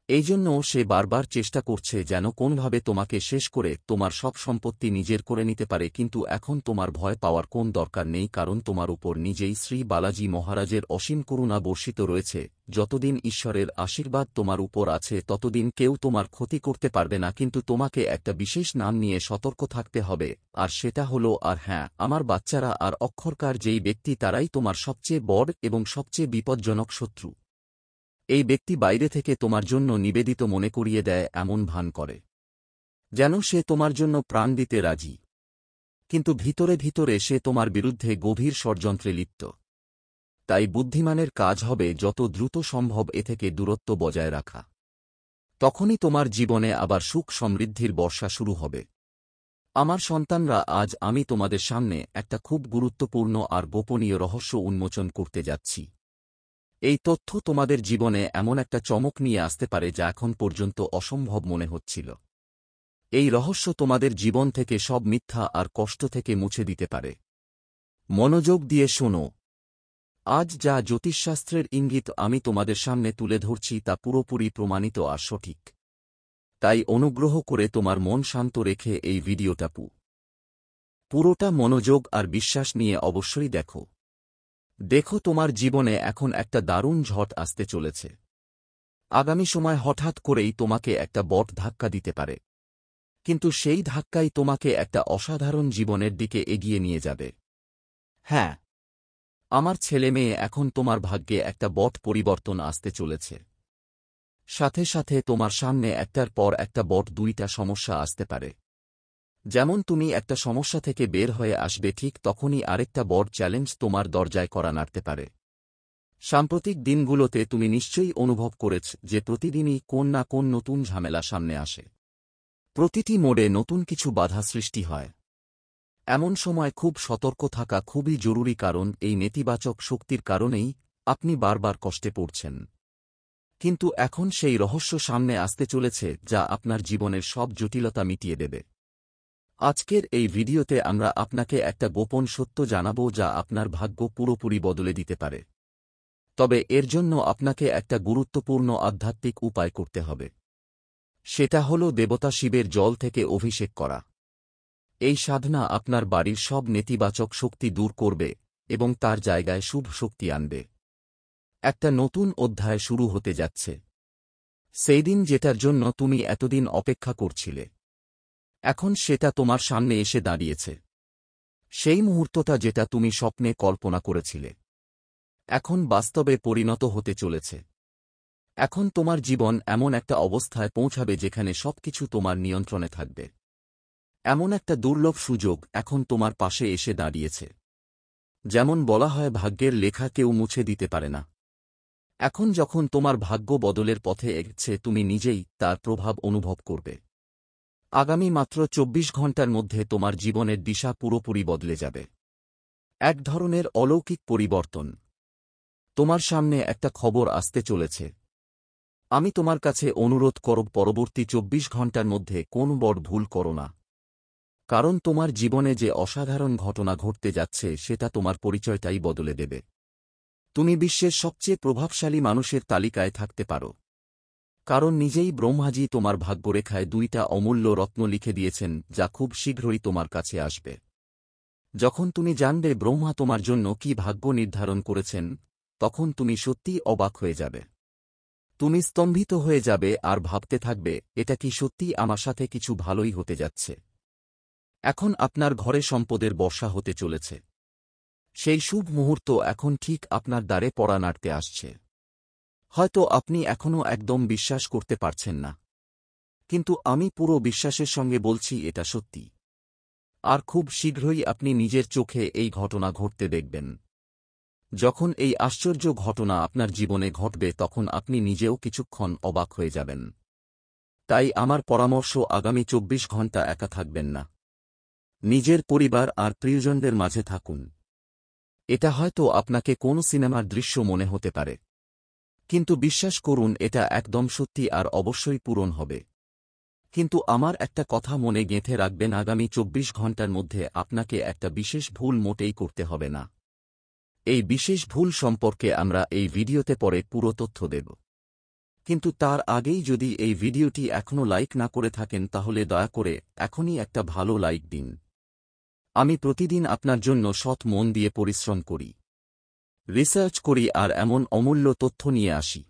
এই জন্য সে বারবার চেষ্টা করছে যেন কোনভাবে তোমাকে শেষ করে তোমার সব সম্পত্তি নিজের করে নিতে পারে। কিন্তু এখন তোমার ভয় পাওয়ার কোন দরকার নেই, কারণ তোমার উপর নিজেই শ্রী বালাজি মহারাজের অসীম করুণা বর্ষিত রয়েছে। যতদিন ঈশ্বরের আশীর্বাদ তোমার উপর আছে ততদিন কেউ তোমার ক্ষতি করতে পারবে না। কিন্তু তোমাকে একটা বিশেষ নাম নিয়ে সতর্ক থাকতে হবে, আর সেটা হলো, আর হ্যাঁ আমার বাচ্চারা, আর অক্ষরকার যেই ব্যক্তি, তারাই তোমার সবচেয়ে বড় এবং সবচেয়ে বিপজ্জনক শত্রু। এই ব্যক্তি বাইরে থেকে তোমার জন্য নিবেদিত মনে করিয়ে দেয়, এমন ভান করে যেন সে তোমার জন্য প্রাণ দিতে রাজি, কিন্তু ভিতরে ভিতরে সে তোমার বিরুদ্ধে গভীর ষড়যন্ত্রে লিপ্ত। তাই বুদ্ধিমানের কাজ হবে যত দ্রুত সম্ভব এ থেকে দূরত্ব বজায় রাখা। তখনই তোমার জীবনে আবার সুখ সমৃদ্ধির বর্ষা শুরু হবে। আমার সন্তানরা, আজ আমি তোমাদের সামনে একটা খুব গুরুত্বপূর্ণ আর গোপনীয় রহস্য উন্মোচন করতে যাচ্ছি। এই তথ্য তোমাদের জীবনে এমন একটা চমক নিয়ে আসতে পারে যা এখন পর্যন্ত অসম্ভব মনে হচ্ছিল। এই রহস্য তোমাদের জীবন থেকে সব মিথ্যা আর কষ্ট থেকে মুছে দিতে পারে। মনোযোগ দিয়ে শোনো। আজ যা জ্যোতিষশাস্ত্রের ইঙ্গিত আমি তোমাদের সামনে তুলে ধরছি তা পুরোপুরি প্রমাণিত আর সঠিক। তাই অনুগ্রহ করে তোমার মন শান্ত রেখে এই ভিডিওটা পুরোটা মনোযোগ আর বিশ্বাস নিয়ে অবশ্যই দেখো। দেখো, তোমার জীবনে এখন একটা দারুণ ঝড় আসতে চলেছে। আগামী সময় হঠাৎ করেই তোমাকে একটা বড় ধাক্কা দিতে পারে, কিন্তু সেই ধাক্কাই তোমাকে একটা অসাধারণ জীবনের দিকে এগিয়ে নিয়ে যাবে। হ্যাঁ, আমার ছেলে মেয়ে, এখন তোমার ভাগ্যে একটা বড় পরিবর্তন আসতে চলেছে। সাথে সাথে তোমার সামনে একটার পর একটা বড় 2টা সমস্যা আসতে পারে। যেমন তুমি একটা সমস্যা থেকে বের হয়ে আসবে, ঠিক তখনই আরেকটা বড় চ্যালেঞ্জ তোমার দরজায় কড়া নাড়তে পারে। সাম্প্রতিক দিনগুলোতে তুমি নিশ্চয়ই অনুভব করেছ যে প্রতিদিনই কোন না কোন নতুন ঝামেলা সামনে আসে। প্রতিটি মোড়ে নতুন কিছু বাধা সৃষ্টি হয়। এমন সময় খুব সতর্ক থাকা খুবই জরুরি, কারণ এই নেতিবাচক শক্তির কারণেই আপনি বারবার কষ্টে পড়ছেন। কিন্তু এখন সেই রহস্য সামনে আসতে চলেছে যা আপনার জীবনের সব জটিলতা মিটিয়ে দেবে। আজকের এই ভিডিওতে আমরা আপনাকে একটা গোপন সত্য জানাবো যা আপনার ভাগ্য পুরোপুরি বদলে দিতে পারে। তবে এর জন্য আপনাকে একটা গুরুত্বপূর্ণ আধ্যাত্মিক উপায় করতে হবে। সেটা হল দেবতা শিবের জল থেকে অভিষেক করা। এই সাধনা আপনার বাড়ির সব নেতিবাচক শক্তি দূর করবে এবং তার জায়গায় শুভ শক্তি আনবে। একটা নতুন অধ্যায় শুরু হতে যাচ্ছে, সেই দিন যেটার জন্য তুমি এতদিন অপেক্ষা করছিলে। এখন সেটা তোমার সামনে এসে দাঁড়িয়েছে। সেই মুহূর্তটা যেটা তুমি স্বপ্নে কল্পনা করেছিলে, এখন বাস্তবে পরিণত হতে চলেছে। এখন তোমার জীবন এমন একটা অবস্থায় পৌঁছাবে যেখানে সবকিছু তোমার নিয়ন্ত্রণে থাকবে। এমন একটা দুর্লভ সুযোগ এখন তোমার পাশে এসে দাঁড়িয়েছে। যেমন বলা হয়, ভাগ্যের লেখা কেউ মুছে দিতে পারে না। এখন যখন তোমার ভাগ্য বদলের পথে এগোচ্ছে, তুমি নিজেই তার প্রভাব অনুভব করবে। আগামী মাত্র 24 ঘণ্টার মধ্যে তোমার জীবনের দিশা পুরোপুরি বদলে যাবে। এক ধরনের অলৌকিক পরিবর্তন। তোমার সামনে একটা খবর আসতে চলেছে। আমি তোমার কাছে অনুরোধ করব, পরবর্তী 24 ঘণ্টার মধ্যে কোনো বড় ভুল করো না। কারণ তোমার জীবনে যে অসাধারণ ঘটনা ঘটতে যাচ্ছে সেটা তোমার পরিচয়টাই বদলে দেবে। তুমি বিশ্বের সবচেয়ে প্রভাবশালী মানুষের তালিকায় থাকতে পারো। কারণ নিজেই ব্রহ্মাজি তোমার ভাগ্যরেখায় 2টা অমূল্য রত্ন লিখে দিয়েছেন, যা খুব শীঘ্রই তোমার কাছে আসবে। যখন তুমি জানবে ব্রহ্মা তোমার জন্য কি ভাগ্য নির্ধারণ করেছেন, তখন তুমি সত্যিই অবাক হয়ে যাবে। তুমি স্তম্ভিত হয়ে যাবে আর ভাবতে থাকবে, এটা কি সত্যিই আমার সাথে কিছু ভালোই হতে যাচ্ছে। এখন আপনার ঘরে সম্পদের বর্ষা হতে চলেছে। সেই শুভ মুহূর্ত এখন ঠিক আপনার দ্বারে পড়া নাড়তে আসছে। হয়তো আপনি এখনও একদম বিশ্বাস করতে পারছেন না, কিন্তু আমি পুরো বিশ্বাসের সঙ্গে বলছি এটা সত্যি। আর খুব শীঘ্রই আপনি নিজের চোখে এই ঘটনা ঘটতে দেখবেন। যখন এই আশ্চর্য ঘটনা আপনার জীবনে ঘটবে, তখন আপনি নিজেও কিছুক্ষণ অবাক হয়ে যাবেন। তাই আমার পরামর্শ, আগামী 24 ঘণ্টা একা থাকবেন না। নিজের পরিবার আর প্রিয়জনদের মাঝে থাকুন। এটা হয়তো আপনাকে কোনো সিনেমার দৃশ্য মনে হতে পারে, কিন্তু বিশ্বাস করুন, এটা একদম সত্যি আর অবশ্যই পূরণ হবে। কিন্তু আমার একটা কথা মনে গেঁথে রাখবেন, আগামী 24 ঘণ্টার মধ্যে আপনাকে একটা বিশেষ ভুল মোটেই করতে হবে না। এই বিশেষ ভুল সম্পর্কে আমরা এই ভিডিওতে পরে পুরো তথ্য দেব। কিন্তু তার আগেই যদি এই ভিডিওটি এখনও লাইক না করে থাকেন, তাহলে দয়া করে এখনই একটা ভালো লাইক দিন। আমি প্রতিদিন আপনার জন্য সৎ মন দিয়ে পরিশ্রম করি, রিসার্চ করি আর এমন অমূল্য তথ্য নিয়ে আসি।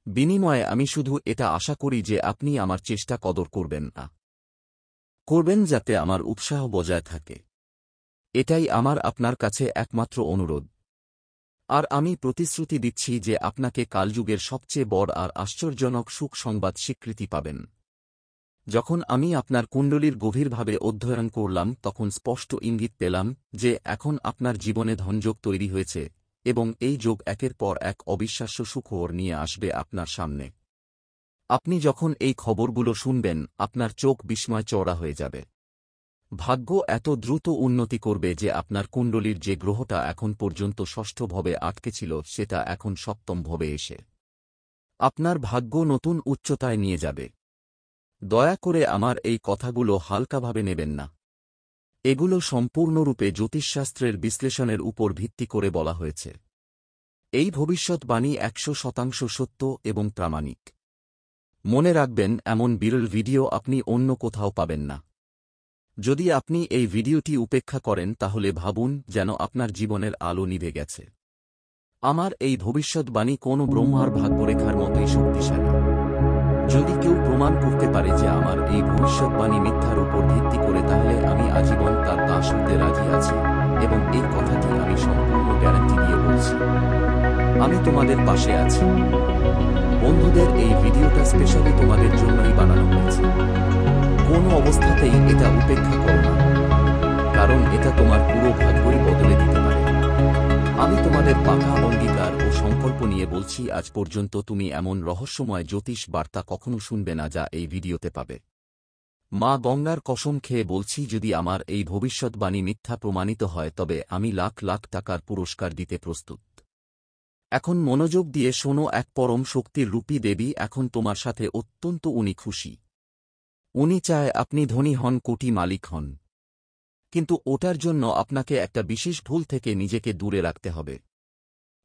বিনিময়ে আমি শুধু এটা আশা করি যে আপনি আমার চেষ্টা কদর করবেন যাতে আমার উৎসাহ বজায় থাকে। এটাই আমার আপনার কাছে একমাত্র অনুরোধ। আর আমি প্রতিশ্রুতি দিচ্ছি যে আপনাকে কালযুগের সবচেয়ে বড় আর আশ্চর্যজনক সুখ সংবাদ স্বীকৃতি পাবেন। যখন আমি আপনার কুণ্ডলীর গভীরভাবে অধ্যয়ন করলাম, তখন স্পষ্ট ইঙ্গিত পেলাম যে এখন আপনার জীবনে ধনযোগ তৈরি হয়েছে এবং এই যোগ একের পর এক অবিশ্বাস্য সুখবর নিয়ে আসবে আপনার সামনে। আপনি যখন এই খবরগুলো শুনবেন, আপনার চোখ বিস্ময় চওড়া হয়ে যাবে। ভাগ্য এত দ্রুত উন্নতি করবে যে আপনার কুণ্ডলীর যে গ্রহটা এখন পর্যন্ত ষষ্ঠ ভাবে আটকে ছিল, সেটা এখন সপ্তম ভাবে এসে আপনার ভাগ্য নতুন উচ্চতায় নিয়ে যাবে। দয়া করে আমার এই কথাগুলো হালকাভাবে নেবেন না। এগুলো সম্পূর্ণরূপে জ্যোতিষশাস্ত্রের বিশ্লেষণের উপর ভিত্তি করে বলা হয়েছে। এই ভবিষ্যৎবাণী 100% সত্য এবং প্রামাণিক। মনে রাখবেন, এমন বিরল ভিডিও আপনি অন্য কোথাও পাবেন না। যদি আপনি এই ভিডিওটি উপেক্ষা করেন, তাহলে ভাবুন যেন আপনার জীবনের আলো নিভে গেছে। আমার এই ভবিষ্যৎবাণী কোনো ব্রহ্মার ভাগ্যরেখার মতোই শক্তিশালী। যদি কেউ প্রমাণ করতে পারে যে আমার এই ভবিষ্যৎবাণী মিথ্যার উপর ভিত্তি করে, তাহলে আমি আজীবন তার দাস হতে রাজি আছি এবং এই কথাটি আমি সম্পূর্ণ গ্যারান্টি দিয়ে বলছি। আমি তোমাদের পাশে আছি। বন্ধুদের, এই ভিডিওটা স্পেশালি তোমাদের জন্যই বানানো হয়েছে। কোনো অবস্থাতেই এটা উপেক্ষা করো না, কারণ এটা তোমার পুরো ভাগ্যই বদলে দিতে পারে। আমি তোমাদের পাকা অঙ্গীকার ও সংকল্প নিয়ে বলছি, আজ পর্যন্ত তুমি এমন রহস্যময় জ্যোতিষ বার্তা কখনো শুনবে না যা এই ভিডিওতে পাবে। মা গঙ্গার কসম খেয়ে বলছি, যদি আমার এই ভবিষ্যৎবাণী মিথ্যা প্রমাণিত হয় তবে আমি লাখ লাখ টাকার পুরস্কার দিতে প্রস্তুত। এখন মনোযোগ দিয়ে শোনো, এক পরম শক্তির রূপী দেবী এখন তোমার সাথে অত্যন্ত খুশি। উনি চায় আপনি ধনী হন, কোটি মালিক হন। কিন্তু ওটার জন্য আপনাকে একটা বিশেষ ভুল থেকে নিজেকে দূরে রাখতে হবে।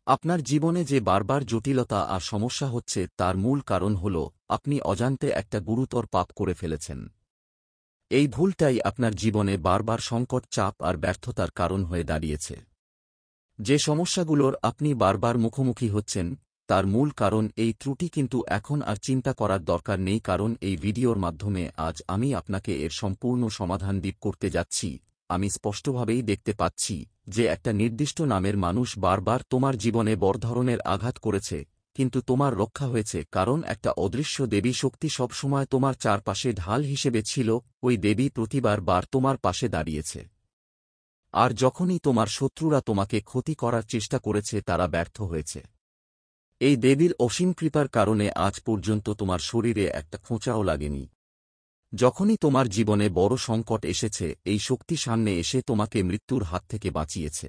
আপনার জীবনে যে বারবার জটিলতা আর সমস্যা হচ্ছে তার মূল কারণ হল আপনি অজান্তে একটা গুরুতর পাপ করে ফেলেছেন। এই ভুলটাই আপনার জীবনে বারবার সংকট, চাপ আর ব্যর্থতার কারণ হয়ে দাঁড়িয়েছে। যে সমস্যাগুলোর আপনি বারবার মুখোমুখি হচ্ছেন তার মূল কারণ এই ত্রুটি, কিন্তু এখন আর চিন্তা করার দরকার নেই, কারণ এই ভিডিওর মাধ্যমে আজ আমি আপনাকে এর সম্পূর্ণ সমাধান করতে যাচ্ছি। আমি স্পষ্টভাবেই দেখতে পাচ্ছি যে একটা নির্দিষ্ট নামের মানুষ বারবার তোমার জীবনে বড় ধরনের আঘাত করেছে, কিন্তু তোমার রক্ষা হয়েছে, কারণ একটা অদৃশ্য দেবী শক্তি সবসময় তোমার চারপাশে ঢাল হিসেবে ছিল। ওই দেবী প্রতিবার তোমার পাশে দাঁড়িয়েছে। আর যখনই তোমার শত্রুরা তোমাকে ক্ষতি করার চেষ্টা করেছে তারা ব্যর্থ হয়েছে। এই দেবীর অসীম কৃপার কারণে আজ পর্যন্ত তোমার শরীরে একটা খোঁচাও লাগেনি। যখনই তোমার জীবনে বড় সংকট এসেছে এই শক্তি সামনে এসে তোমাকে মৃত্যুর হাত থেকে বাঁচিয়েছে।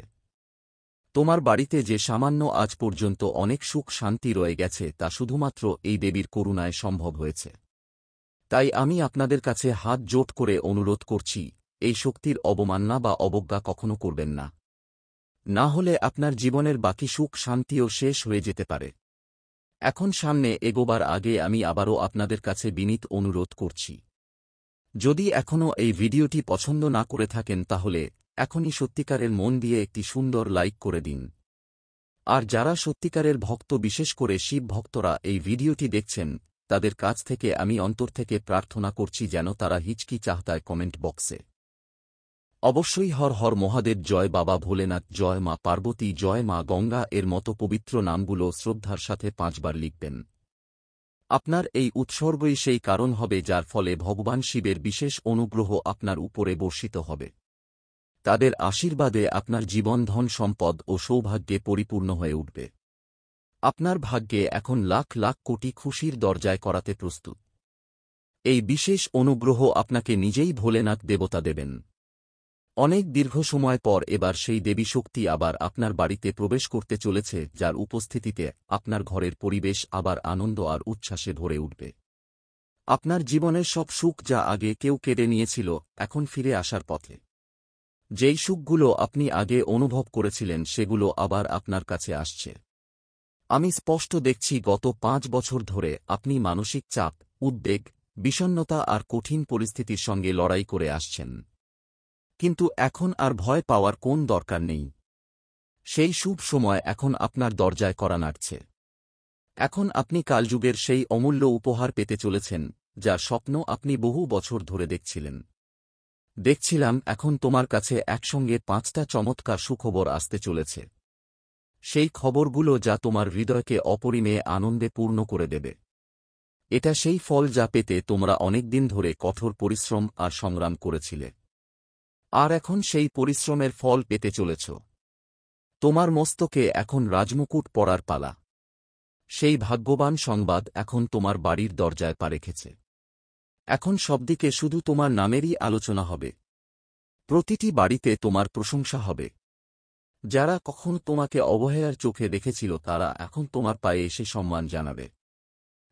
তোমার বাড়িতে যে সামান্য আজ পর্যন্ত অনেক সুখ শান্তি রয়ে গেছে তা শুধুমাত্র এই দেবীর করুণায় সম্ভব হয়েছে। তাই আমি আপনাদের কাছে হাত জোট করে অনুরোধ করছি, এই শক্তির অবমাননা বা অবজ্ঞা কখনো করবেন না। না হলে আপনার জীবনের বাকি সুখ শান্তিও শেষ হয়ে যেতে পারে। এখন সামনে এগোবার আগে আমি আবারও আপনাদের কাছে বিনীত অনুরোধ করছি, যদি এখনও এই ভিডিওটি পছন্দ না করে থাকেন তাহলে এখনই সত্যিকারের মন দিয়ে একটি সুন্দর লাইক করে দিন। আর যারা সত্যিকারের ভক্ত, বিশেষ করে শিব ভক্তরা এই ভিডিওটি দেখছেন, তাদের কাছ থেকে আমি অন্তর থেকে প্রার্থনা করছি যেন তারা হিচকিচাহতায় কমেন্ট বক্সে অবশ্যই হর হর মহাদেব, জয় বাবা ভোলেনাথ, জয় মা পার্বতী, জয় মা গঙ্গা এর মতো পবিত্র নামগুলো শ্রদ্ধার সাথে 5 বার লিখবেন। আপনার এই উৎসর্গই সেই কারণ হবে যার ফলে ভগবান শিবের বিশেষ অনুগ্রহ আপনার উপরে বর্ষিত হবে। তাদের আশীর্বাদে আপনার জীবন ধন সম্পদ ও সৌভাগ্যে পরিপূর্ণ হয়ে উঠবে। আপনার ভাগ্যে এখন লাখ লাখ কোটি খুশির দরজায় করাতে প্রস্তুত। এই বিশেষ অনুগ্রহ আপনাকে নিজেই ভোলেনাথ দেবতা দেবেন। অনেক দীর্ঘ সময় পর এবার সেই দেবী শক্তি আবার আপনার বাড়িতে প্রবেশ করতে চলেছে, যার উপস্থিতিতে আপনার ঘরের পরিবেশ আবার আনন্দ আর উচ্ছ্বাসে ভরে উঠবে। আপনার জীবনের সব সুখ যা আগে কেউ কেড়ে নিয়েছিল এখন ফিরে আসার পথে। যেই সুখগুলো আপনি আগে অনুভব করেছিলেন সেগুলো আবার আপনার কাছে আসছে। আমি স্পষ্ট দেখছি গত 5 বছর ধরে আপনি মানসিক চাপ, উদ্বেগ, বিষণ্ণতা আর কঠিন পরিস্থিতির সঙ্গে লড়াই করে আসছেন। কিন্তু এখন আর ভয় পাওয়ার কোন দরকার নেই। সেই শুভ সময় এখন আপনার দরজায় কড়া নাড়ছে। এখন আপনি কালযুগের সেই অমূল্য উপহার পেতে চলেছেন যার স্বপ্ন আপনি বহু বছর ধরে দেখছিলাম। এখন তোমার কাছে একসঙ্গে 5টা চমৎকার সুখবর আসতে চলেছে। সেই খবরগুলো যা তোমার হৃদয়কে অপরিমেয় আনন্দে পূর্ণ করে দেবে। এটা সেই ফল যা পেতে তোমরা অনেকদিন ধরে কঠোর পরিশ্রম আর সংগ্রাম করেছিলে। আর এখন সেই পরিশ্রমের ফল পেতে চলেছ। তোমার মস্তকে এখন রাজমুকুট পরার পালা। সেই ভাগ্যবান সংবাদ এখন তোমার বাড়ির দরজায় পা রেখেছে। এখন সবদিকে শুধু তোমার নামেরই আলোচনা হবে। প্রতিটি বাড়িতে তোমার প্রশংসা হবে। যারা কখন তোমাকে অবহেলার চোখে দেখেছিল তারা এখন তোমার পায়ে এসে সম্মান জানাবে।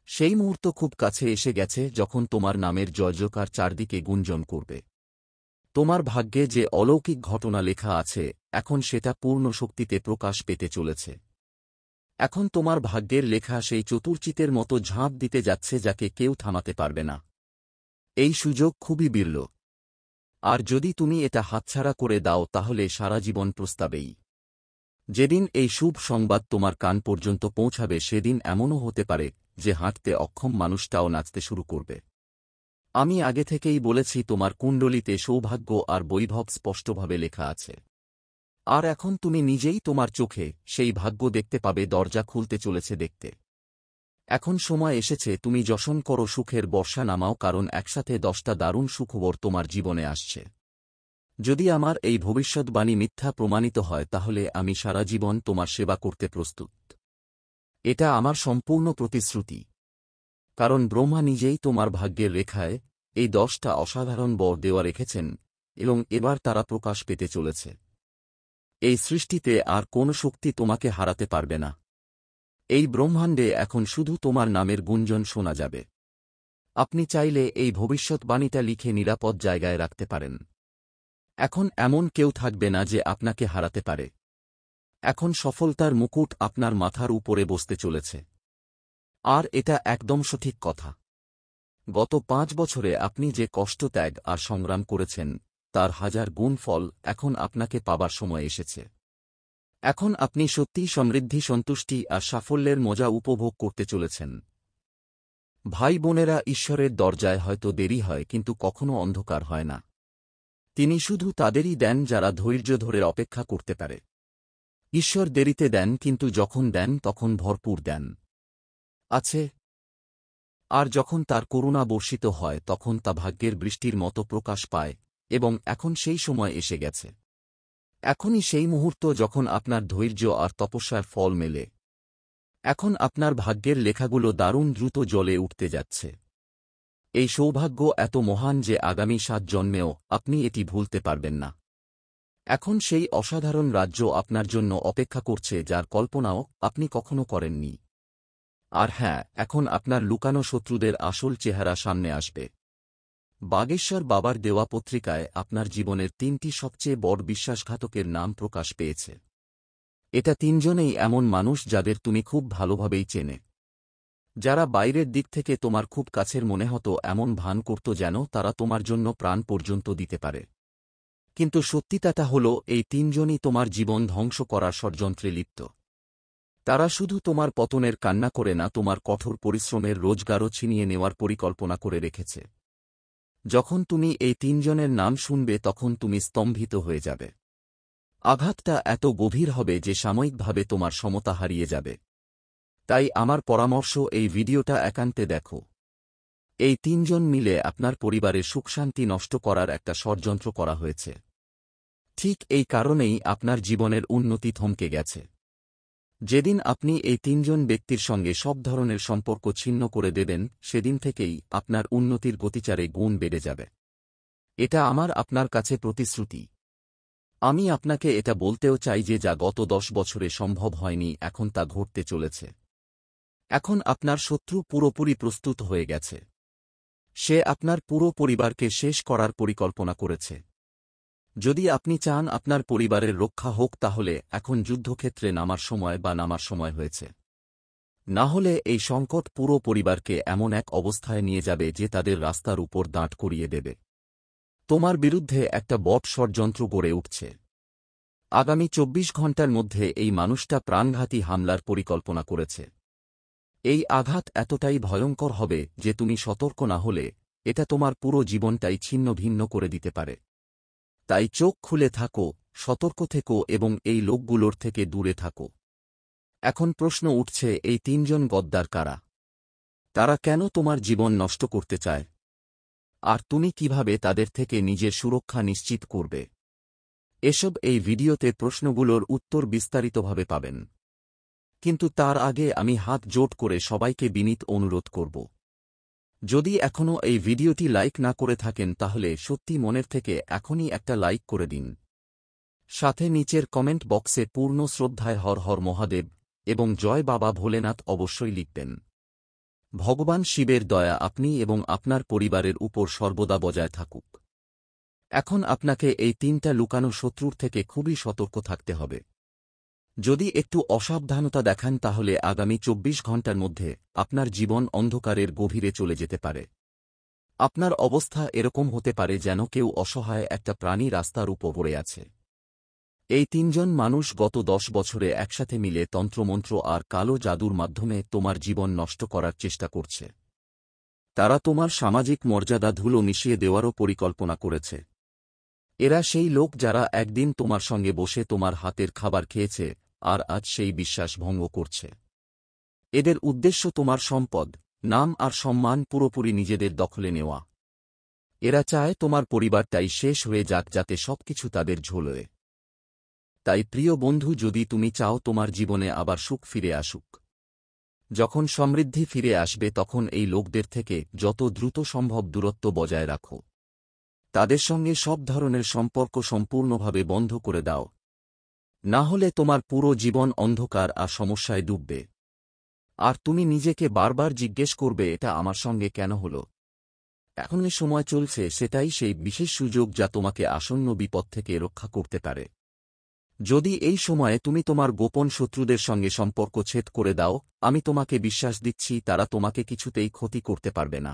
সেই মুহূর্ত খুব কাছে এসে গেছে যখন তোমার নামের জয়জয়কার চারদিকে গুঞ্জন করবে। তোমার ভাগ্যে যে অলৌকিক ঘটনা লেখা আছে এখন সেটা পূর্ণ শক্তিতে প্রকাশ পেতে চলেছে। এখন তোমার ভাগ্যের লেখা সেই চতুর্চিতের মতো ঝাঁপ দিতে যাচ্ছে যাকে কেউ থামাতে পারবে না। এই সুযোগ খুবই বিরল। আর যদি তুমি এটা হাতছাড়া করে দাও তাহলে সারা জীবন প্রস্তাবেই। যেদিন এই শুভ সংবাদ তোমার কান পর্যন্ত পৌঁছাবে সেদিন এমনও হতে পারে যে হাঁটতে অক্ষম মানুষটাও নাচতে শুরু করবে। আমি আগে থেকেই বলেছি তোমার কুণ্ডলিতে সৌভাগ্য আর বৈভব স্পষ্টভাবে লেখা আছে। আর এখন তুমি নিজেই তোমার চোখে সেই ভাগ্য দেখতে পাবে। দরজা খুলতে চলেছে দেখতে। এখন সময় এসেছে তুমি যশন করো, সুখের বর্ষা নামাও, কারণ একসাথে 10টা দারুণ সুখবর তোমার জীবনে আসছে। যদি আমার এই ভবিষ্যৎবাণী মিথ্যা প্রমাণিত হয় তাহলে আমি সারা জীবন তোমার সেবা করতে প্রস্তুত। এটা আমার সম্পূর্ণ প্রতিশ্রুতি। কারণ ব্রহ্মা নিজেই তোমার ভাগ্যের রেখায় এই 10টা অসাধারণ বর দেওয়া রেখেছেন এবং এবার তারা প্রকাশ পেতে চলেছে। এই সৃষ্টিতে আর কোনো শক্তি তোমাকে হারাতে পারবে না। এই ব্রহ্মাণ্ডে এখন শুধু তোমার নামের গুঞ্জন শোনা যাবে। আপনি চাইলে এই ভবিষ্যৎবাণীটা লিখে নিরাপদ জায়গায় রাখতে পারেন। এখন এমন কেউ থাকবে না যে আপনাকে হারাতে পারে। এখন সফলতার মুকুট আপনার মাথার উপরে বসতে চলেছে। আর এটা একদম সঠিক কথা। গত 5 বছরে আপনি যে কষ্ট, ত্যাগ আর সংগ্রাম করেছেন তার 1000 গুণ ফল এখন আপনাকে পাবার সময় এসেছে। এখন আপনি সত্যিই সমৃদ্ধি, সন্তুষ্টি আর সাফল্যের মজা উপভোগ করতে চলেছেন। ভাই বোনেরা, ঈশ্বরের দরজায় হয়তো দেরি হয় কিন্তু কখনো অন্ধকার হয় না। তিনি শুধু তাদেরই দেন যারা ধৈর্য ধরে অপেক্ষা করতে পারে। ঈশ্বর দেরিতে দেন কিন্তু যখন দেন তখন ভরপুর দেন আছে। আর যখন তার করুণা বর্ষিত হয় তখন তা ভাগ্যের বৃষ্টির মতো প্রকাশ পায় এবং এখন সেই সময় এসে গেছে। এখনই সেই মুহূর্ত যখন আপনার ধৈর্য আর তপস্যার ফল মেলে। এখন আপনার ভাগ্যের লেখাগুলো দারুণ দ্রুত জ্বলে উঠতে যাচ্ছে। এই সৌভাগ্য এত মহান যে আগামী 7 জন্মেও আপনি এটি ভুলতে পারবেন না। এখন সেই অসাধারণ রাজ্য আপনার জন্য অপেক্ষা করছে যার কল্পনাও আপনি কখনো করেননি। আর হ্যাঁ, এখন আপনার লুকানো শত্রুদের আসল চেহারা সামনে আসবে। বাগেশ্বর বাবার দেওয়া পত্রিকায় আপনার জীবনের 3টি সবচেয়ে বড় বিশ্বাসঘাতকের নাম প্রকাশ পেয়েছে। এটা 3 জনেই এমন মানুষ যাদের তুমি খুব ভালোভাবেই চেনে। যারা বাইরের দিক থেকে তোমার খুব কাছের মনে হতো, এমন ভান করত যেন তারা তোমার জন্য প্রাণ পর্যন্ত দিতে পারে। কিন্তু সত্যিটা হল এই 3 জনই তোমার জীবন ধ্বংস করার ষড়যন্ত্রে লিপ্ত। তারা শুধু তোমার পতনের কান্না করে না, তোমার কঠোর পরিশ্রমের রোজগারও ছিনিয়ে নেওয়ার পরিকল্পনা করে রেখেছে। যখন তুমি এই 3 জনের নাম শুনবে তখন তুমি স্তম্ভিত হয়ে যাবে। আঘাতটা এত গভীর হবে যে সাময়িকভাবে তোমার সমতা হারিয়ে যাবে। তাই আমার পরামর্শ, এই ভিডিওটা একান্তে দেখো। এই 3 জন মিলে আপনার পরিবারের সুখশান্তি নষ্ট করার একটা ষড়যন্ত্র করা হয়েছে। ঠিক এই কারণেই আপনার জীবনের উন্নতি থমকে গেছে। যেদিন আপনি এই 3 জন ব্যক্তির সঙ্গে সব ধরনের সম্পর্ক ছিন্ন করে দেবেন, সেদিন থেকেই আপনার উন্নতির গতিচারে গুণ বেড়ে যাবে। এটা আমার আপনার কাছে প্রতিশ্রুতি। আমি আপনাকে এটা বলতেও চাই যে যা গত 10 বছরে সম্ভব হয়নি এখন তা ঘটতে চলেছে। এখন আপনার শত্রু পুরোপুরি প্রস্তুত হয়ে গেছে। সে আপনার পুরো পরিবারকে শেষ করার পরিকল্পনা করেছে। যদি আপনি চান আপনার পরিবারের রক্ষা হোক তাহলে এখন যুদ্ধক্ষেত্রে নামার সময় হয়েছে। না হলে এই সংকট পুরো পরিবারকে এমন এক অবস্থায় নিয়ে যাবে যে তাদের রাস্তার উপর দাঁড় করিয়ে দেবে। তোমার বিরুদ্ধে একটা বট ষড়যন্ত্র গড়ে উঠছে। আগামী 24 ঘণ্টার মধ্যে এই মানুষটা প্রাণঘাতী হামলার পরিকল্পনা করেছে। এই আঘাত এতটাই ভয়ঙ্কর হবে যে তুমি সতর্ক না হলে এটা তোমার পুরো জীবনটাই ছিন্ন ভিন্ন করে দিতে পারে। তাই চোখ খুলে থাকো, সতর্ক থেকো এবং এই লোকগুলোর থেকে দূরে থাকো। এখন প্রশ্ন উঠছে, এই 3 জন গদ্দার কারা? তারা কেন তোমার জীবন নষ্ট করতে চায়? আর তুমি কিভাবে তাদের থেকে নিজের সুরক্ষা নিশ্চিত করবে? এসব এই ভিডিওতে প্রশ্নগুলোর উত্তর বিস্তারিতভাবে পাবেন। কিন্তু তার আগে আমি হাত জোট করে সবাইকে বিনীত অনুরোধ করব, যদি এখনও এই ভিডিওটি লাইক না করে থাকেন তাহলে সত্যি মনের থেকে এখনই একটা লাইক করে দিন। সাথে নিচের কমেন্ট বক্সে পূর্ণ শ্রদ্ধায় হর হর মহাদেব এবং জয় বাবা ভোলেনাথ অবশ্যই লিখবেন। ভগবান শিবের দয়া আপনি এবং আপনার পরিবারের উপর সর্বদা বজায় থাকুক। এখন আপনাকে এই 3টা লুকানো শত্রুর থেকে খুবই সতর্ক থাকতে হবে। যদি একটু অসাবধানতা দেখান তাহলে আগামী 24 ঘণ্টার মধ্যে আপনার জীবন অন্ধকারের গভীরে চলে যেতে পারে। আপনার অবস্থা এরকম হতে পারে যেন কেউ অসহায় একটা প্রাণী রাস্তার উপর পড়ে আছে। এই 3 জন মানুষ গত 10 বছরে একসাথে মিলে তন্ত্রমন্ত্র আর কালো জাদুর মাধ্যমে তোমার জীবন নষ্ট করার চেষ্টা করছে। তারা তোমার সামাজিক মর্যাদা ধুলো মিশিয়ে দেওয়ারও পরিকল্পনা করেছে। এরা সেই লোক যারা একদিন তোমার সঙ্গে বসে তোমার হাতের খাবার খেয়েছে আর আজ সেই বিশ্বাস ভঙ্গ করছে। এদের উদ্দেশ্য তোমার সম্পদ, নাম আর সম্মান পুরোপুরি নিজেদের দখলে নেওয়া। এরা চায় তোমার পরিবারটাই শেষ হয়ে যাক, যাতে সবকিছু তাদের ঝোলে। তাই প্রিয় বন্ধু, যদি তুমি চাও তোমার জীবনে আবার সুখ ফিরে আসুক, যখন সমৃদ্ধি ফিরে আসবে, তখন এই লোকদের থেকে যত দ্রুত সম্ভব দূরত্ব বজায় রাখো। তাদের সঙ্গে সব ধরনের সম্পর্ক সম্পূর্ণভাবে বন্ধ করে দাও, না হলে তোমার পুরো জীবন অন্ধকার আর সমস্যায় ডুববে। আর তুমি নিজেকে বারবার জিজ্ঞেস করবে, এটা আমার সঙ্গে কেন হলো? এখন যে সময় চলছে, সেটাই সেই বিশেষ সুযোগ যা তোমাকে আসন্ন বিপদ থেকে রক্ষা করতে পারে। যদি এই সময়ে তুমি তোমার গোপন শত্রুদের সঙ্গে সম্পর্ক ছেদ করে দাও, আমি তোমাকে বিশ্বাস দিচ্ছি তারা তোমাকে কিছুতেই ক্ষতি করতে পারবে না।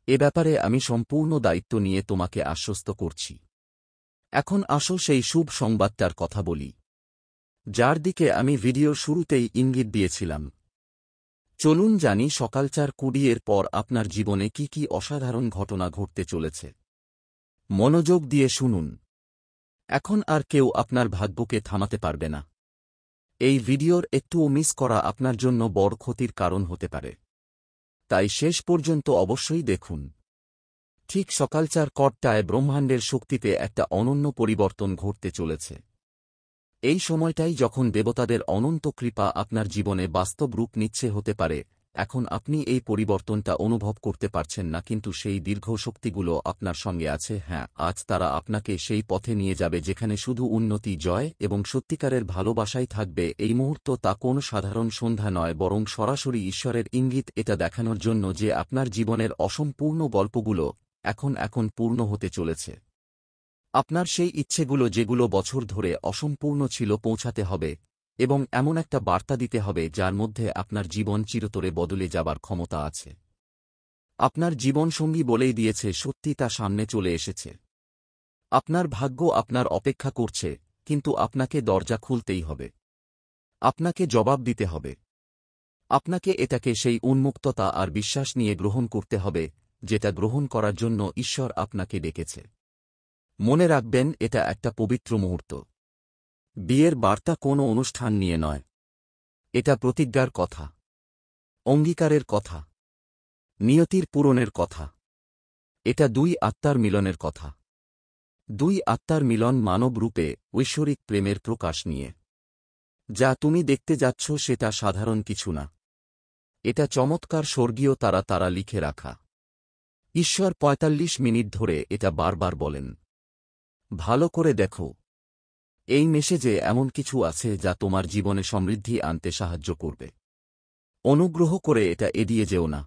এ ব্যাপারে আমি সম্পূর্ণ দায়িত্ব নিয়ে তোমাকে আশ্বস্ত করছি। এখন আসো সেই শুভ সংবাদটার কথা বলি, যার দিকে আমি ভিডিওর শুরুতেই ইঙ্গিত দিয়েছিলাম। চলুন জানি সকাল 4:20 পর আপনার জীবনে কি কি অসাধারণ ঘটনা ঘটতে চলেছে। মনোযোগ দিয়ে শুনুন। এখন আর কেউ আপনার ভাগ্যকে থামাতে পারবে না। এই ভিডিওর একটুও মিস করা আপনার জন্য বড় ক্ষতির কারণ হতে পারে, তাই শেষ পর্যন্ত অবশ্যই দেখুন। ঠিক সকাল 4:00টায় ব্রহ্মাণ্ডের শক্তিতে একটা অনন্য পরিবর্তন ঘটতে চলেছে। এই সময়টাই যখন দেবতাদের অনন্ত কৃপা আপনার জীবনে বাস্তব রূপ নিচ্ছে। হতে পারে এখন আপনি এই পরিবর্তনটা অনুভব করতে পারছেন না, কিন্তু সেই দীর্ঘ শক্তিগুলো আপনার সঙ্গে আছে। হ্যাঁ, আজ তারা আপনাকে সেই পথে নিয়ে যাবে যেখানে শুধু উন্নতি, জয় এবং সত্যিকারের ভালোবাসাই থাকবে। এই মুহূর্ত তা কোনো সাধারণ সন্ধ্যা নয়, বরং সরাসরি ঈশ্বরের ইঙ্গিত, এটা দেখানোর জন্য যে আপনার জীবনের অসম্পূর্ণ গল্পগুলো এখন পূর্ণ হতে চলেছে। আপনার সেই ইচ্ছেগুলো যেগুলো বছর ধরে অসম্পূর্ণ ছিল, পৌঁছাতে হবে, এবং এমন একটা বার্তা দিতে হবে যার মধ্যে আপনার জীবন চিরতরে বদলে যাবার ক্ষমতা আছে। আপনার জীবনসঙ্গী বলেই দিয়েছে, সত্যি তা সামনে চলে এসেছে। আপনার ভাগ্য আপনার অপেক্ষা করছে, কিন্তু আপনাকে দরজা খুলতেই হবে। আপনাকে জবাব দিতে হবে। আপনাকে এটাকে সেই উন্মুক্ততা আর বিশ্বাস নিয়ে গ্রহণ করতে হবে, যেটা গ্রহণ করার জন্য ঈশ্বর আপনাকে ডেকেছে। মনে রাখবেন, এটা একটা পবিত্র মুহূর্ত। বিয়ের বার্তা কোনো অনুষ্ঠান নিয়ে নয়। এটা প্রতিজ্ঞার কথা, অঙ্গীকারের কথা, নিয়তির পূরণের কথা। এটা দুই আত্মার মিলনের কথা। দুই আত্মার মিলন মানব রূপে ঐশ্বরিক প্রেমের প্রকাশ নিয়ে। যা তুমি দেখতে যাচ্ছ সেটা সাধারণ কিছু না। এটা চমৎকার স্বর্গীয় তারা লিখে রাখা। ঈশ্বর ৪৫ মিনিট ধরে এটা বারবার বলেন। ভালো করে দেখো, এই মেসেজে এমন কিছু আছে যা তোমার জীবনে সমৃদ্ধি আনতে সাহায্য করবে। অনুগ্রহ করে এটা এড়িয়ে যেও না।